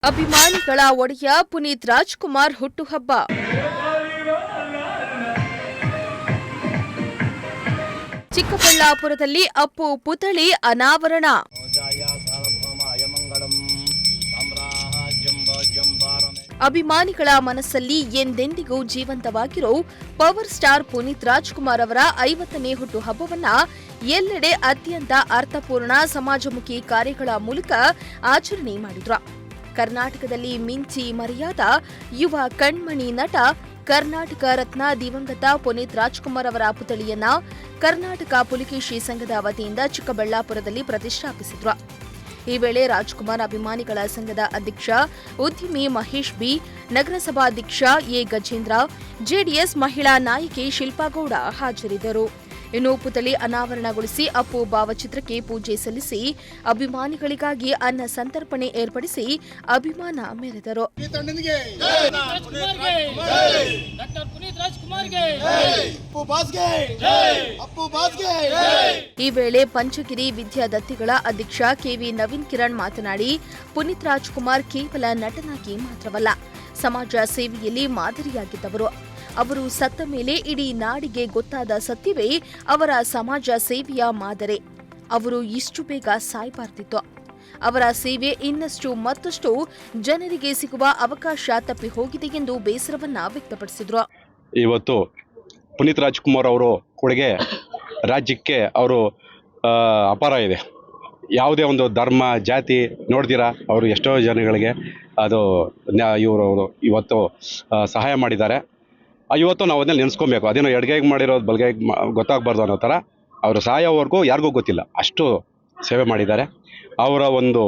ಅಭಿಮಾನಿಗಳ ಒಡೆಯ ಪುನೀತ್ ರಾಜ್ಕುಮಾರ್ ಹುಟ್ಟುಹಬ್ಬ. ಚಿಕ್ಕಬಳ್ಳಾಪುರದಲ್ಲಿ ಅಪ್ಪು ಪುತ್ಥಳಿ ಅನಾವರಣ. ಅಭಿಮಾನಿಗಳ ಮನಸ್ಸಲ್ಲಿ ಎಂದೆಂದಿಗೂ ಜೀವಂತವಾಗಿರೋ ಪವರ್ ಸ್ಟಾರ್ ಪುನೀತ್ ರಾಜ್ಕುಮಾರ್ ಅವರ 50ನೇ ಹುಟ್ಟುಹಬ್ಬವನ್ನ ಎಲ್ಲೆಡೆ ಅತ್ಯಂತ ಅರ್ಥಪೂರ್ಣ ಸಮಾಜಮುಖಿ ಕಾರ್ಯಗಳ ಮೂಲಕ ಆಚರಣೆ ಮಾಡಿದ್ರು. ಕರ್ನಾಟಕದಲ್ಲಿ ಮಿಂಚಿ ಮರೆಯಾದ ಯುವ ಕಣ್ಮಣಿ ನಟ, ಕರ್ನಾಟಕ ರತ್ನ ದಿವಂಗತ ಪುನೀತ್ ರಾಜ್ಕುಮಾರ್ ಅವರ ಪುತ್ಥಳಿಯನ್ನ ಕರ್ನಾಟಕ ಪುಲಿಕೇಶಿ ಸಂಘದ ವತಿಯಿಂದ ಚಿಕ್ಕಬಳ್ಳಾಪುರದಲ್ಲಿ ಪ್ರತಿಷ್ಠಾಪಿಸಿದ್ರು. ಈ ವೇಳೆ ರಾಜ್ಕುಮಾರ್ ಅಭಿಮಾನಿಗಳ ಸಂಘದ ಅಧ್ಯಕ್ಷ ಉದ್ಯಮಿ Mahesh B, ನಗರಸಭಾಧ್ಯಕ್ಷ A Gajendra, JDS ಮಹಿಳಾ ನಾಯಕಿ ಶಿಲ್ಪಾಗೌಡ ಹಾಜರಿದ್ದರು. ಇನ್ನು ಪುತ್ಥಳಿ ಅನಾವರಣಗೊಳಿಸಿ ಅಪ್ಪು ಭಾವಚಿತ್ರಕ್ಕೆ ಪೂಜೆ ಸಲ್ಲಿಸಿ ಅಭಿಮಾನಿಗಳಿಗಾಗಿ ಅನ್ನ ಸಂತರ್ಪಣೆ ಏರ್ಪಡಿಸಿ ಅಭಿಮಾನ ಮೆರೆದರು. ಈ ವೇಳೆ ಪಂಚಗಿರಿ ವಿದ್ಯಾದತ್ತಿಗಳ ಅಧ್ಯಕ್ಷ ಕೆವಿ ನವೀನ್ ಕಿರಣ್ ಮಾತನಾಡಿ, ಪುನೀತ್ ರಾಜ್ಕುಮಾರ್ ಕೇವಲ ನಟನಾಗಿ ಮಾತ್ರವಲ್ಲ, ಸಮಾಜ ಸೇವೆಯಲ್ಲಿ ಮಾದರಿಯಾಗಿದ್ದವರು. ಅವರು ಸತ್ತ ಮೇಲೆ ಇಡೀ ನಾಡಿಗೆ ಗೊತ್ತಾದ ಸತ್ಯವೇ ಅವರ ಸಮಾಜ ಸೇವೆಯ ಮಾದರಿ. ಅವರು ಇಷ್ಟು ಬೇಗ ಸಾಯಬಾರ್ದಿತ್ತು. ಅವರ ಸೇವೆ ಇನ್ನಷ್ಟು ಮತ್ತಷ್ಟು ಜನರಿಗೆ ಸಿಗುವ ಅವಕಾಶ ತಪ್ಪಿ ಹೋಗಿದೆ ಎಂದು ಬೇಸರವನ್ನ ವ್ಯಕ್ತಪಡಿಸಿದ್ರು. ಇವತ್ತು ಪುನೀತ್ ರಾಜ್ಕುಮಾರ್ ಅವರು ಕೊಡುಗೆ ರಾಜ್ಯಕ್ಕೆ ಅವರು ಅಪಾರ ಇದೆ. ಯಾವುದೇ ಒಂದು ಧರ್ಮ ಜಾತಿ ನೋಡ್ದಿರಾ ಅವರು ಎಷ್ಟೋ ಜನಗಳಿಗೆ ಅದು ಇವರು ಇವತ್ತು ಸಹಾಯ ಮಾಡಿದ್ದಾರೆ. ಇವತ್ತು ನಾವು ಅದನ್ನ ನೆನೆಸ್ಕೊಬೇಕು. ಅದೇನೋ ಎಡಗೈಗೆ ಮಾಡಿರೋದು ಬಲಗೈಗೆ ಗೊತ್ತಾಗಬಾರ್ದು ಅನ್ನೋ ಥರ ಅವರು ಸಾಯೋವರೆಗೂ ಯಾರಿಗೂ ಗೊತ್ತಿಲ್ಲ, ಅಷ್ಟು ಸೇವೆ ಮಾಡಿದ್ದಾರೆ. ಅವರ ಒಂದು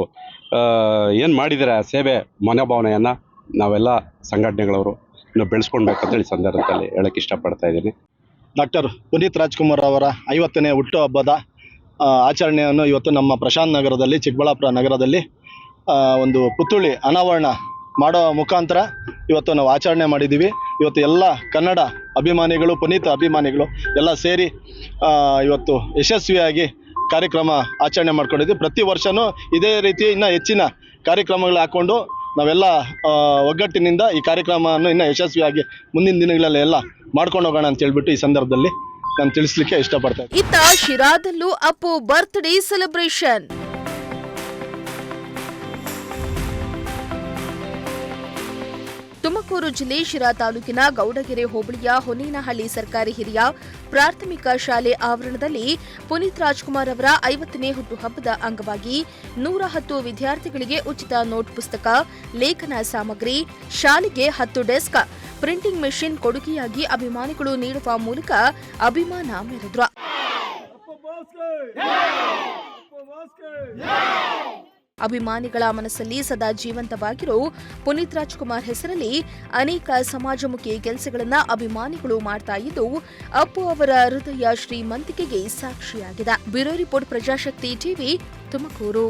ಏನು ಮಾಡಿದ್ದಾರೆ ಸೇವೆ ಮನೋಭಾವನೆಯನ್ನು ನಾವೆಲ್ಲ ಸಂಘಟನೆಗಳವರು ಇನ್ನು ಬೆಳೆಸ್ಕೊಳ್ಬೇಕಂತೇಳಿ ಸಂದರ್ಭದಲ್ಲಿ ಹೇಳಕ್ಕೆ ಇಷ್ಟಪಡ್ತಾ ಇದ್ದೀನಿ. ಡಾಕ್ಟರ್ ಪುನೀತ್ ರಾಜ್ಕುಮಾರ್ ಅವರ 50ನೇ ಹುಟ್ಟುಹಬ್ಬದ ಆಚರಣೆಯನ್ನು ಇವತ್ತು ನಮ್ಮ ಪ್ರಶಾಂತ್ ನಗರದಲ್ಲಿ, ಚಿಕ್ಕಬಳ್ಳಾಪುರ ನಗರದಲ್ಲಿ ಒಂದು ಪುತ್ಥಳಿ ಅನಾವರಣ ಮಾಡೋ ಮುಖಾಂತರ ಇವತ್ತು ನಾವು ಆಚರಣೆ ಮಾಡಿದ್ದೀವಿ. ಇವತ್ತು ಎಲ್ಲ ಕನ್ನಡ ಅಭಿಮಾನಿಗಳು, ಪುನೀತ್ ಅಭಿಮಾನಿಗಳು ಎಲ್ಲ ಸೇರಿ ಇವತ್ತು ಯಶಸ್ವಿಯಾಗಿ ಕಾರ್ಯಕ್ರಮ ಆಚರಣೆ ಮಾಡ್ಕೊಂಡಿದ್ವಿ. ಪ್ರತಿ ವರ್ಷವೂ ಇದೇ ರೀತಿ ಇನ್ನೂ ಹೆಚ್ಚಿನ ಕಾರ್ಯಕ್ರಮಗಳು ಹಾಕ್ಕೊಂಡು ನಾವೆಲ್ಲ ಒಗ್ಗಟ್ಟಿನಿಂದ ಈ ಕಾರ್ಯಕ್ರಮವನ್ನು ಇನ್ನೂ ಯಶಸ್ವಿಯಾಗಿ ಮುಂದಿನ ದಿನಗಳಲ್ಲಿ ಎಲ್ಲ ಮಾಡ್ಕೊಂಡು ಹೋಗೋಣ ಅಂತ ಹೇಳ್ಬಿಟ್ಟು ಈ ಸಂದರ್ಭದಲ್ಲಿ ನಾನು ತಿಳಿಸ್ಲಿಕ್ಕೆ ಇಷ್ಟಪಡ್ತೇನೆ. ಇತ್ತ ಶಿರಾದಲ್ಲೂ ಅಪ್ಪು ಬರ್ತ್ಡೇ ಸೆಲೆಬ್ರೇಷನ್. ತುಮಕೂರು ಜಿಲ್ಲೆ ಶಿರಾ ತಾಲೂಕಿನ ಗೌಡಗೆರೆ ಹೋಬಳಿಯ ಹೊನ್ನೇನಹಳ್ಳಿ ಸರ್ಕಾರಿ ಹಿರಿಯ ಪ್ರಾಥಮಿಕ ಶಾಲೆ ಆವರಣದಲ್ಲಿ ಪುನೀತ್ ರಾಜ್ಕುಮಾರ್ ಅವರ 50ನೇ ಹುಟ್ಟುಹಬ್ಬದ ಅಂಗವಾಗಿ 110 ವಿದ್ಯಾರ್ಥಿಗಳಿಗೆ ಉಚಿತ ನೋಟ್ ಪುಸ್ತಕ, ಲೇಖನ ಸಾಮಗ್ರಿ, ಶಾಲೆಗೆ 10 ಡೆಸ್ಕ್, ಪ್ರಿಂಟಿಂಗ್ ಮೆಷಿನ್ ಕೊಡುಗೆಯಾಗಿ ಅಭಿಮಾನಿಗಳು ನೀಡುವ ಮೂಲಕ ಅಭಿಮಾನ ಮೆರೆದ್ರು. ಅಭಿಮಾನಿಗಳ ಮನಸ್ಸಲ್ಲಿ ಸದಾ ಜೀವಂತವಾಗಿರೋ ಪುನೀತ್ ರಾಜ್ಕುಮಾರ್ ಹೆಸರಲ್ಲಿ ಅನೇಕ ಸಮಾಜಮುಖಿ ಕೆಲಸಗಳನ್ನು ಅಭಿಮಾನಿಗಳು ಮಾಡ್ತಾ ಇದ್ದು, ಅಪ್ಪು ಅವರ ಹೃದಯ ಶ್ರೀಮಂತಿಕೆಗೆ ಸಾಕ್ಷಿಯಾಗಿದೆ. Bureau report, Prajashakti TV, Tumakuru.